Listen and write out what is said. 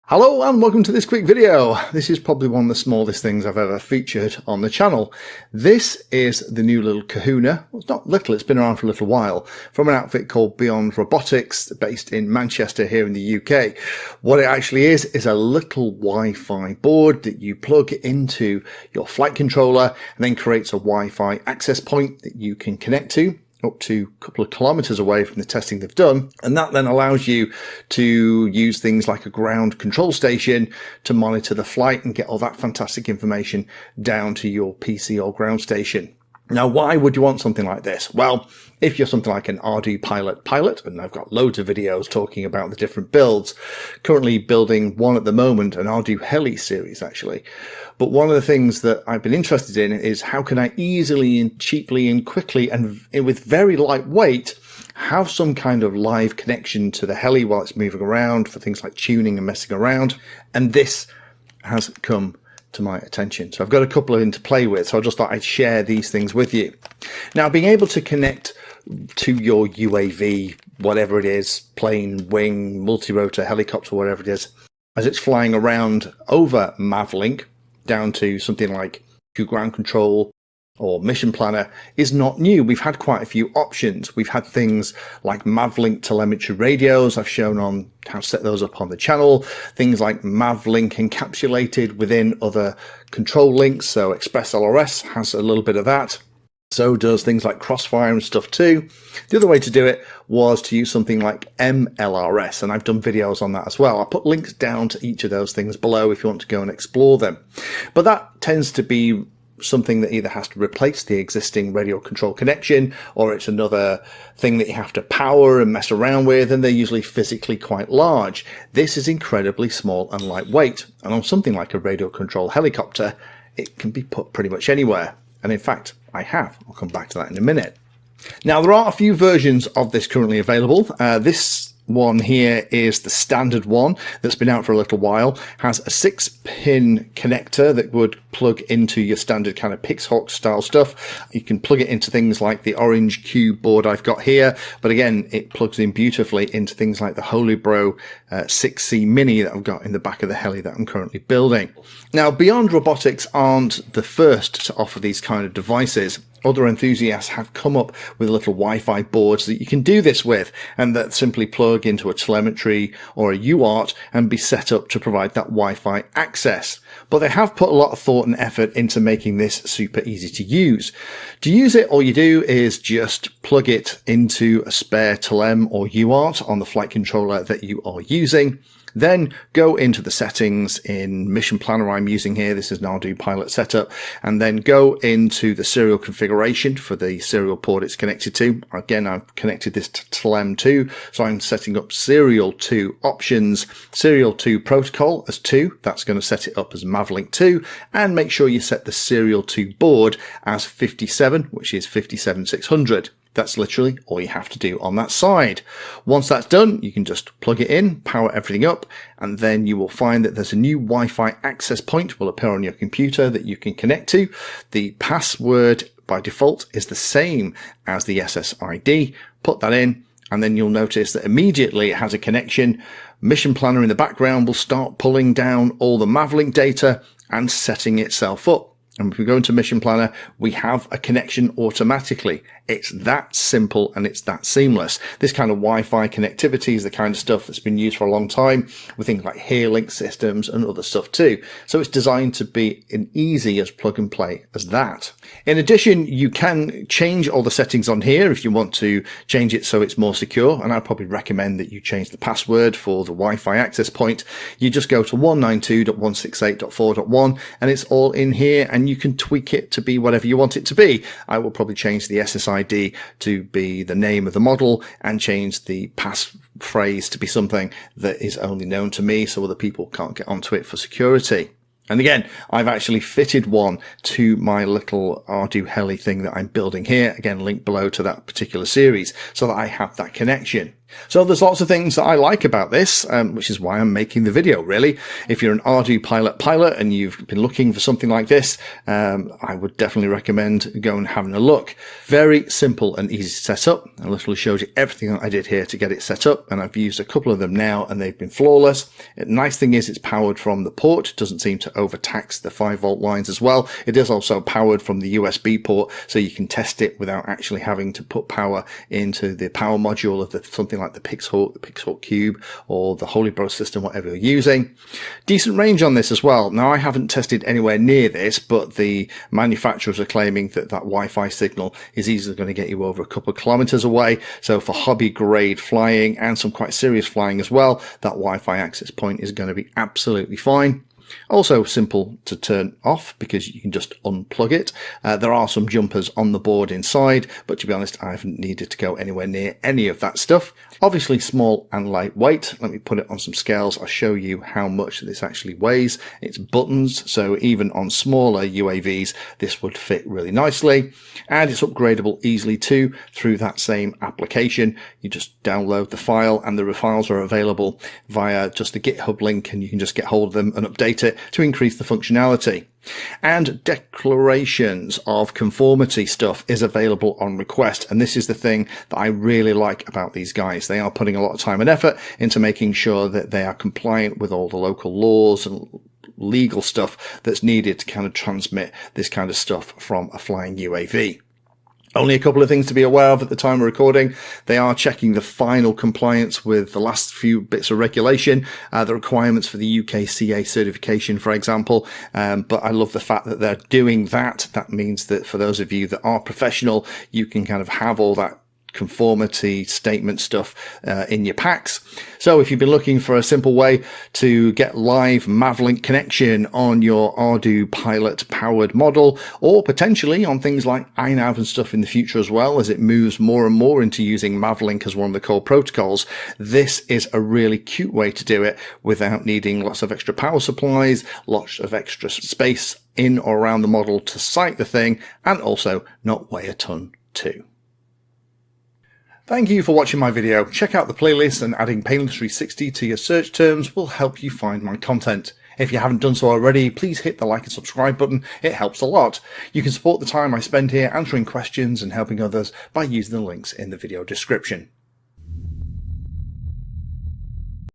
Hello and welcome to this quick video. This is probably one of the smallest things I've ever featured on the channel. This is the new little Kahuna. Well, it's not little, it's been around for a little while, from an outfit called BeyondRobotix, based in Manchester here in the UK. What it actually is a little Wi-Fi board that you plug into your flight controller and then creates a Wi-Fi access point that you can connect to up to a couple of kilometers away from the testing they've done. And that then allows you to use things like a ground control station to monitor the flight and get all that fantastic information down to your PC or ground station. Now, why would you want something like this? Well, if you're something like an Ardu pilot, and I've got loads of videos talking about the different builds, currently building one at the moment, an Ardu Heli series actually. But one of the things that I've been interested in is how can I easily and cheaply and quickly and with very light weight have some kind of live connection to the heli while it's moving around for things like tuning and messing around. And this has come to my attention. So I've got a couple of them to play with. So I just thought I'd share these things with you. Now, being able to connect to your UAV, whatever it is, plane, wing, multi-rotor, helicopter, whatever it is, as it's flying around over MAVLink down to something like ground control or mission planner is not new. We've had quite a few options. We've had things like MAVLink telemetry radios. I've shown on how to set those up on the channel. Things like MAVLink encapsulated within other control links. So Express LRS has a little bit of that. So does things like Crossfire and stuff too. The other way to do it was to use something like mLRS, and I've done videos on that as well. I'll put links down to each of those things below if you want to go and explore them. But that tends to be something that either has to replace the existing radio control connection, or it's another thing that you have to power and mess around with, and they're usually physically quite large. This is incredibly small and lightweight, and on something like a radio control helicopter, it can be put pretty much anywhere. And in fact, I have. I'll come back to that in a minute. Now, there are a few versions of this currently available. This one here is the standard one that's been out for a little while, has a 6-pin connector that would plug into your standard kind of Pixhawk style stuff. You can plug it into things like the orange cube board I've got here, but again, it plugs in beautifully into things like the Holybro 6C Mini that I've got in the back of the heli that I'm currently building. Now, BeyondRobotix aren't the first to offer these kind of devices. Other enthusiasts have come up with little Wi-Fi boards that you can do this with, and that simply plug into a telemetry or a UART and be set up to provide that Wi-Fi access. But they have put a lot of thought and effort into making this super easy to use. To use it, all you do is just plug it into a spare Telem or UART on the flight controller that you are using. Then go into the settings in Mission Planner I'm using here. This is an Ardu pilot setup. And then go into the serial configuration for the serial port it's connected to. Again, I've connected this to Telem 2. So I'm setting up serial 2 options, serial 2 protocol as 2. That's going to set it up as MAVLink 2. And make sure you set the serial 2 board as 57, which is 57600. That's literally all you have to do on that side. Once that's done, you can just plug it in, power everything up, and then you will find that there's a new Wi-Fi access point will appear on your computer that you can connect to. The password by default is the same as the SSID. Put that in, and then you'll notice that immediately it has a connection. Mission Planner in the background will start pulling down all the MAVLink data and setting itself up. And if we go into Mission Planner, we have a connection automatically. It's that simple and it's that seamless. This kind of Wi-Fi connectivity is the kind of stuff that's been used for a long time with things like HereLink systems and other stuff too. So it's designed to be an easy as plug and play as that. In addition, you can change all the settings on here if you want to change it so it's more secure. And I'd probably recommend that you change the password for the Wi-Fi access point. You just go to 192.168.4.1 and it's all in here, and you can tweak it to be whatever you want it to be. I will probably change the SSID to be the name of the model and change the passphrase to be something that is only known to me so other people can't get onto it for security. And again, I've actually fitted one to my little Ardu Heli thing that I'm building here. Again, link below to that particular series so that I have that connection. So there's lots of things that I like about this, which is why I'm making the video, really. If you're an Ardu pilot and you've been looking for something like this, I would definitely recommend going and having a look. Very simple and easy to set up. I literally showed you everything that I did here to get it set up, and I've used a couple of them now and they've been flawless. The nice thing is it's powered from the port. It doesn't seem to overtax the 5-volt lines as well. It is also powered from the USB port, so you can test it without actually having to put power into the power module of something like the Pixhawk Cube or the Holy Bro system, whatever you're using. Decent range on this as well. Now, I haven't tested anywhere near this, but the manufacturers are claiming that Wi-Fi signal is easily going to get you over a couple of kilometers away. So for hobby grade flying and some quite serious flying as well, that Wi-Fi access point is going to be absolutely fine. Also simple to turn off because you can just unplug it. There are some jumpers on the board inside, but to be honest, I haven't needed to go anywhere near any of that stuff. Obviously small and lightweight. Let me put it on some scales. I'll show you how much this actually weighs. It's buttons, so even on smaller UAVs, this would fit really nicely. And it's upgradable easily too through that same application. You just download the file, and the files are available via just the GitHub link, and you can just get hold of them and update it to increase the functionality. And declarations of conformity stuff is available on request, and this is the thing that I really like about these guys. They are putting a lot of time and effort into making sure that they are compliant with all the local laws and legal stuff that's needed to kind of transmit this kind of stuff from a flying UAV. Only a couple of things to be aware of at the time of recording. They are checking the final compliance with the last few bits of regulation, the requirements for the UKCA certification, for example. But I love the fact that they're doing that. That means that for those of you that are professional, you can kind of have all that conformity statement stuff in your packs. So if you've been looking for a simple way to get live MAVLink connection on your Ardu Pilot powered model, or potentially on things like iNav and stuff in the future as well, as it moves more and more into using MAVLink as one of the core protocols, this is a really cute way to do it without needing lots of extra power supplies, lots of extra space in or around the model to site the thing, and also not weigh a ton too. Thank you for watching my video. Check out the playlist, and adding Painless 360 to your search terms will help you find my content. If you haven't done so already, please hit the like and subscribe button. It helps a lot. You can support the time I spend here answering questions and helping others by using the links in the video description.